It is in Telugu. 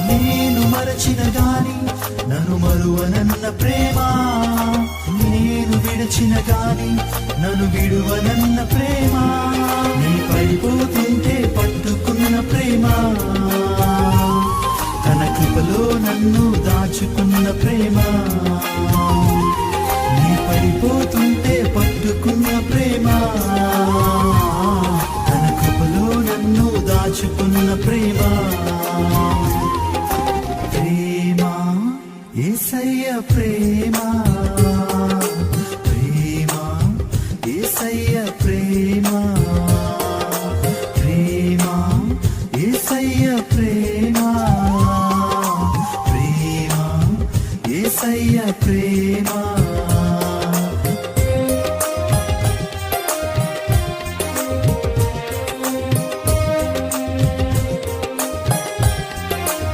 నేను మరచిన గాని నన్ను మరువనన్న ప్రేమ, నేను విడచిన గాని నన్ను విడువనన్న ప్రేమ, నీ పడిపోతుంటే పట్టుకున్న ప్రేమ, తన కృపలో నన్ను దాచుకున్న ప్రేమ, నీ పడిపోతుంటే పట్టుకున్న ప్రేమ, తన కృపలో నన్ను దాచుకున్న ప్రేమ. ప్రేమ యేసయ్య ప్రేమ, ప్రేమ యేసయ్య ప్రేమ, ప్రేమ యేసయ్య ప్రేమ, ప్రేమ యేసయ్య ప్రేమ.